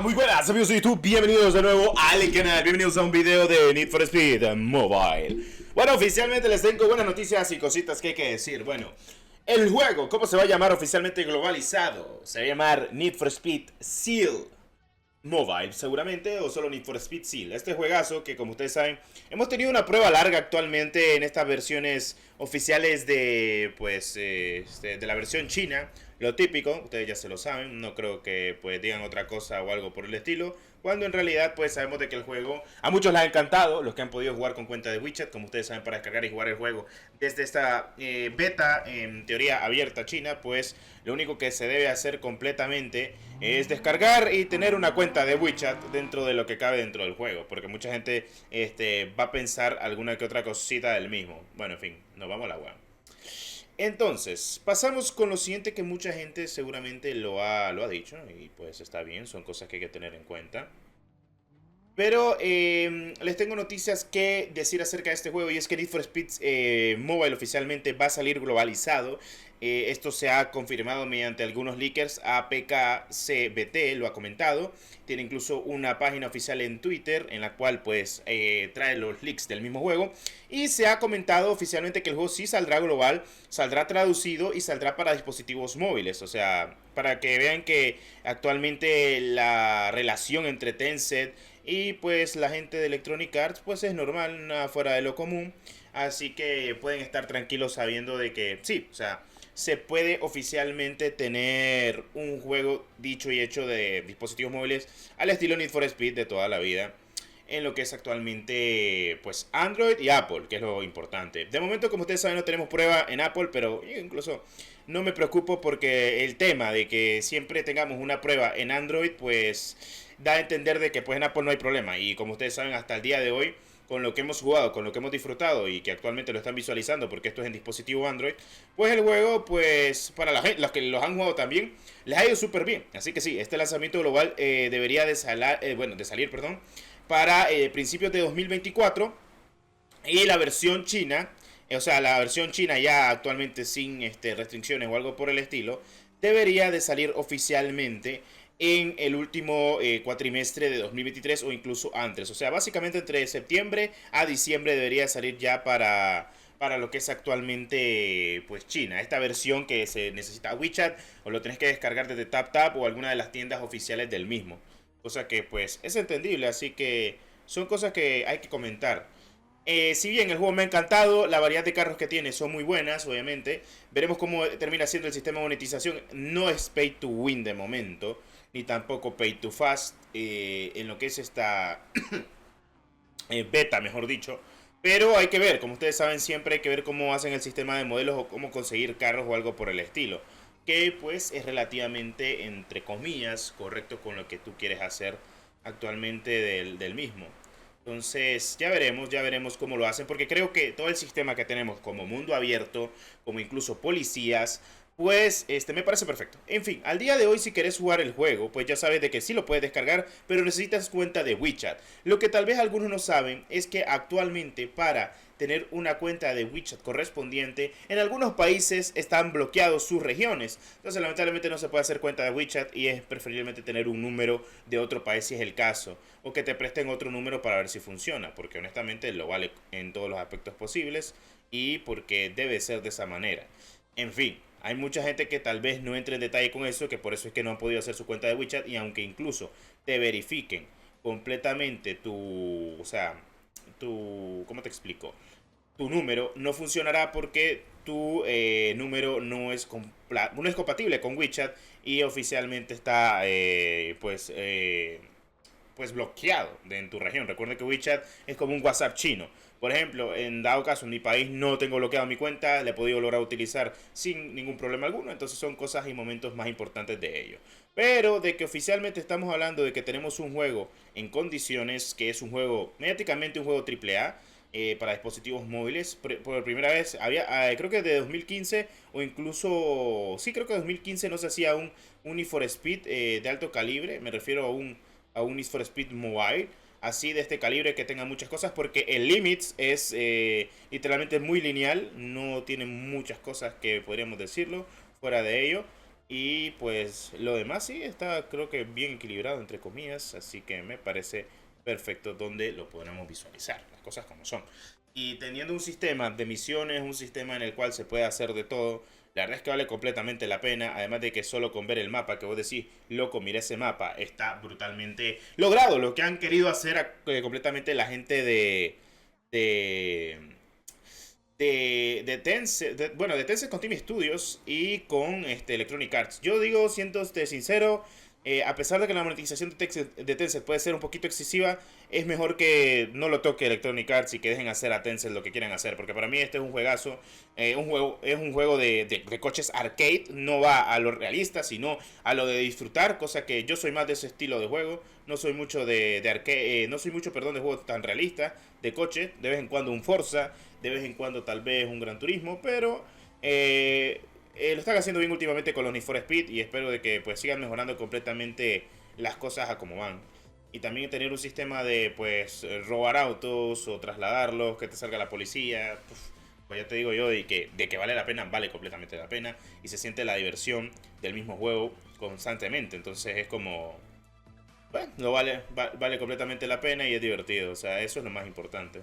Muy buenas amigos de YouTube, bienvenidos de nuevo al canal, bienvenidos a un video de Need for Speed Mobile. Bueno, oficialmente les tengo buenas noticias y cositas que hay que decir. Bueno, el juego, ¿cómo se va a llamar oficialmente globalizado? Se va a llamar Need for Speed Seal Mobile, seguramente, o solo Need for Speed Seal. Este juegazo que, como ustedes saben, hemos tenido una prueba larga actualmente en estas versiones oficiales de, pues, de la versión china. Lo típico, ustedes ya se lo saben, no creo que pues digan otra cosa o algo por el estilo, cuando en realidad pues sabemos de que el juego a muchos les ha encantado, los que han podido jugar con cuenta de WeChat, como ustedes saben, para descargar y jugar el juego desde esta beta en teoría abierta china, pues lo único que se debe hacer completamente es descargar y tener una cuenta de WeChat dentro de lo que cabe dentro del juego, porque mucha gente va a pensar alguna que otra cosita del mismo. Bueno, en fin, nos vamos a la web. Entonces, pasamos con lo siguiente que mucha gente seguramente lo ha dicho y pues está bien, son cosas que hay que tener en cuenta. Pero les tengo noticias que decir acerca de este juego y es que Need for Speed Mobile oficialmente va a salir globalizado. Esto se ha confirmado mediante algunos leakers. APKCBT lo ha comentado. Tiene incluso una página oficial en Twitter en la cual pues trae los leaks del mismo juego. Y se ha comentado oficialmente que el juego sí saldrá global, saldrá traducido y saldrá para dispositivos móviles. O sea, para que vean que actualmente la relación entre Tencent y pues la gente de Electronic Arts pues es normal, nada fuera de lo común. Así que pueden estar tranquilos sabiendo de que sí, o sea, se puede oficialmente tener un juego dicho y hecho de dispositivos móviles al estilo Need for Speed de toda la vida, en lo que es actualmente pues Android y Apple, que es lo importante. De momento, como ustedes saben, no tenemos prueba en Apple, pero incluso no me preocupo porque el tema de que siempre tengamos una prueba en Android pues da a entender de que pues en Apple no hay problema. Y como ustedes saben, hasta el día de hoy, con lo que hemos jugado, con lo que hemos disfrutado y que actualmente lo están visualizando porque esto es en dispositivo Android, pues el juego, pues para la gente, los que los han jugado también, les ha ido súper bien. Así que sí, este lanzamiento global debería de salir, perdón, para principios de 2024 y la versión china, o sea, la versión china ya actualmente sin restricciones o algo por el estilo, debería de salir oficialmente en el último cuatrimestre de 2023 o incluso antes. O sea, básicamente entre septiembre a diciembre debería salir ya para lo que es actualmente pues China. Esta versión que se necesita WeChat o lo tenés que descargar desde TapTap o alguna de las tiendas oficiales del mismo. Cosa que pues es entendible, así que son cosas que hay que comentar. Si bien el juego me ha encantado, la variedad de carros que tiene son muy buenas, obviamente. Veremos cómo termina siendo el sistema de monetización. No es pay to win de momento, ni tampoco pay to fast en lo que es esta beta, mejor dicho. Pero hay que ver, como ustedes saben, siempre hay que ver cómo hacen el sistema de modelos o cómo conseguir carros o algo por el estilo. Que pues es relativamente, entre comillas, correcto con lo que tú quieres hacer actualmente del mismo. Entonces ya veremos cómo lo hacen, porque creo que todo el sistema que tenemos como mundo abierto, como incluso policías, pues me parece perfecto. En fin, al día de hoy si querés jugar el juego, pues ya sabes de que sí lo puedes descargar, pero necesitas cuenta de WeChat. Lo que tal vez algunos no saben es que actualmente para tener una cuenta de WeChat correspondiente, en algunos países están bloqueados sus regiones. Entonces lamentablemente no se puede hacer cuenta de WeChat y es preferiblemente tener un número de otro país si es el caso. O que te presten otro número para ver si funciona, porque honestamente lo vale en todos los aspectos posibles y porque debe ser de esa manera. En fin, hay mucha gente que tal vez no entre en detalle con eso, que por eso es que no han podido hacer su cuenta de WeChat y aunque incluso te verifiquen completamente ¿cómo te explico? Tu número no funcionará porque tu número no es compatible con WeChat y oficialmente está pues bloqueado en tu región. Recuerda que WeChat es como un WhatsApp chino. Por ejemplo, en dado caso en mi país no tengo bloqueado mi cuenta, le he podido lograr utilizar sin ningún problema alguno. Entonces son cosas y momentos más importantes de ello. Pero de que oficialmente estamos hablando de que tenemos un juego en condiciones, que es un juego, mediáticamente un juego AAA, para dispositivos móviles. Por primera vez, creo que de 2015 o incluso, sí creo que de 2015 no se hacía un Need for Speed de alto calibre. Me refiero a un Need for Speed Mobile, así de este calibre que tenga muchas cosas, porque el Limits es literalmente muy lineal, no tiene muchas cosas que podríamos decirlo fuera de ello. Y pues lo demás sí está creo que bien equilibrado entre comillas, así que me parece perfecto donde lo podremos visualizar, las cosas como son. Y teniendo un sistema de misiones, un sistema en el cual se puede hacer de todo, la verdad es que vale completamente la pena, además de que solo con ver el mapa, que vos decís, loco, mira ese mapa, está brutalmente logrado, lo que han querido hacer completamente la gente de de Tencent, bueno, de Tencent con Team Studios y con Electronic Arts. Yo digo, siendo sincero, a pesar de que la monetización de Tencent puede ser un poquito excesiva, es mejor que no lo toque Electronic Arts y que dejen hacer a Tencent lo que quieran hacer. Porque para mí este es un juegazo, es un juego de coches arcade, no va a lo realista, sino a lo de disfrutar, cosa que yo soy más de ese estilo de juego. No soy mucho de arcade, no soy mucho, perdón, de juegos tan realistas, de coche, de vez en cuando un Forza, de vez en cuando tal vez un Gran Turismo, pero lo están haciendo bien últimamente con los Need for Speed y espero de que pues sigan mejorando completamente las cosas a como van. Y también tener un sistema de pues robar autos o trasladarlos, que te salga la policía, pues ya te digo yo de que vale la pena, vale completamente la pena y se siente la diversión del mismo juego constantemente, entonces es como bueno, vale completamente la pena y es divertido, o sea, eso es lo más importante.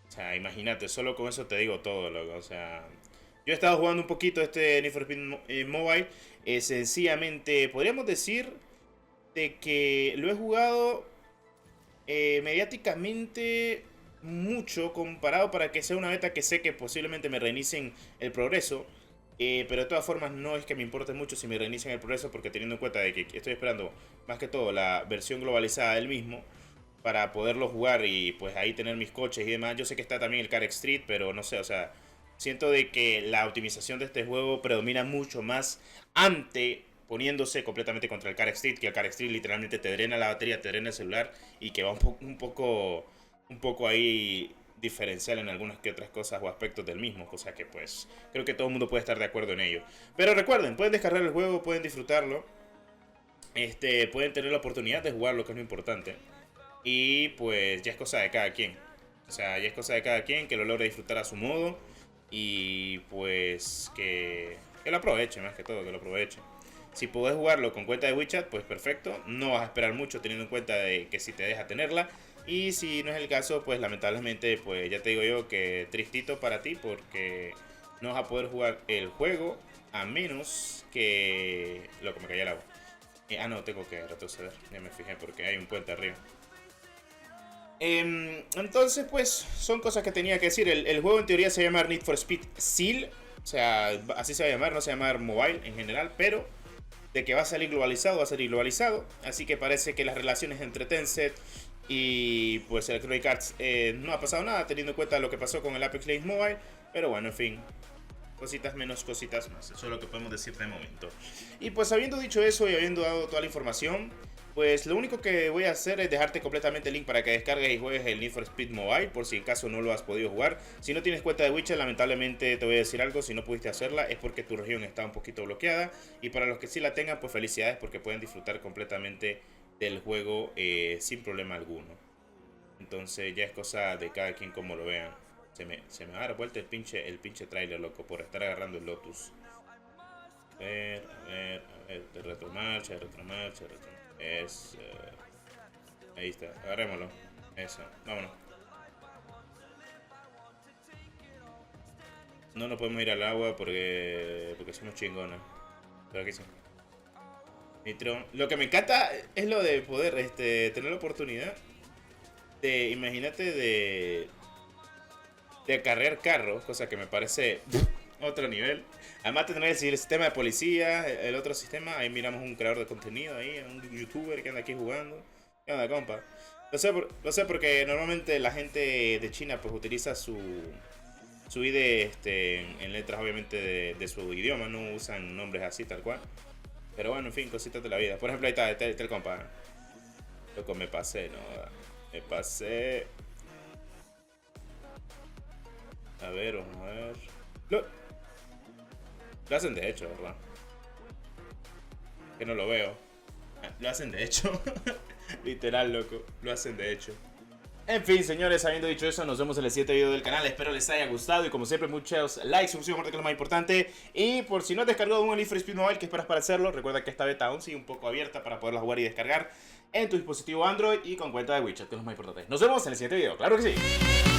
O sea, imagínate, solo con eso te digo todo, loco. O sea, yo he estado jugando un poquito este Need for Speed Mobile. Sencillamente, podríamos decir de que lo he jugado mediáticamente mucho comparado para que sea una beta que sé que posiblemente me reinicien el progreso. Pero de todas formas no es que me importe mucho si me reinician el progreso porque teniendo en cuenta de que estoy esperando más que todo la versión globalizada del mismo para poderlo jugar y pues ahí tener mis coches y demás. Yo sé que está también el Car Street, pero no sé, o sea, siento de que la optimización de este juego predomina mucho más ante poniéndose completamente contra el Car Street, que el Car Street literalmente te drena la batería, te drena el celular y que va un poco ahí diferencial en algunas que otras cosas o aspectos del mismo, cosa que pues creo que todo el mundo puede estar de acuerdo en ello. Pero recuerden, pueden descargar el juego, pueden disfrutarlo, pueden tener la oportunidad de jugarlo, que es lo importante. Y pues ya es cosa de cada quien. O sea, ya es cosa de cada quien que lo logre disfrutar a su modo. Y pues que lo aproveche, más que todo, que lo aproveche. Si podés jugarlo con cuenta de WeChat, pues perfecto. No vas a esperar mucho teniendo en cuenta de que si te deja tenerla. Y si no es el caso, pues lamentablemente, pues ya te digo yo que tristito para ti porque no vas a poder jugar el juego a menos que... Loco, me cayó el agua. No, tengo que retroceder. Ya me fijé porque hay un puente arriba. Entonces, pues, son cosas que tenía que decir. El juego en teoría se llama Need for Speed Seal. O sea, así se va a llamar, no se va a llamar Mobile en general. Pero de que va a salir globalizado, va a salir globalizado. Así que parece que las relaciones entre Tencent y pues Electronic Arts no ha pasado nada, teniendo en cuenta lo que pasó con el Apex Legends Mobile. Pero bueno, en fin. Cositas menos, cositas más. Eso es lo que podemos decir de momento. Y pues habiendo dicho eso y habiendo dado toda la información, pues lo único que voy a hacer es dejarte completamente el link para que descargues y juegues el Need for Speed Mobile, por si en caso no lo has podido jugar. Si no tienes cuenta de Witcher, lamentablemente te voy a decir algo, si no pudiste hacerla es porque tu región está un poquito bloqueada. Y para los que sí la tengan, pues felicidades porque pueden disfrutar completamente del juego sin problema alguno. Entonces ya es cosa de cada quien como lo vean. Se me va a dar vuelta el pinche trailer, loco, por estar agarrando el Lotus. A ver, de retromarcha, retromarcha, retromarcha. Es. Ahí está, agarrémoslo. Eso, vámonos. No nos podemos ir al agua porque somos chingones. Pero aquí sí. Nitro. Lo que me encanta es lo de poder tener la oportunidad de, imagínate, de acarrear carros, cosa que me parece otro nivel. Además tener el sistema de policía, el otro sistema, ahí miramos un creador de contenido ahí, un youtuber que anda aquí jugando. ¿Qué onda, compa? Lo sé porque normalmente la gente de China pues utiliza su ID en letras obviamente de su idioma, no usan nombres así tal cual. Pero bueno, en fin, cositas de la vida. Por ejemplo, ahí está el compa. Loco, me pasé, no, me pasé. A ver, vamos a ver. Lo hacen de hecho, ¿verdad? Que no lo veo. Lo hacen de hecho. Literal, loco. Lo hacen de hecho. En fin, señores, habiendo dicho eso, nos vemos en el siguiente video del canal. Espero les haya gustado y como siempre, muchos likes, suscripción, que es lo más importante. Y por si no has descargado un Need for Speed Mobile, ¿qué esperas para hacerlo? Recuerda que esta beta aún sigue un poco abierta para poderla jugar y descargar en tu dispositivo Android y con cuenta de WeChat, que es lo más importante. Nos vemos en el siguiente video, claro que sí.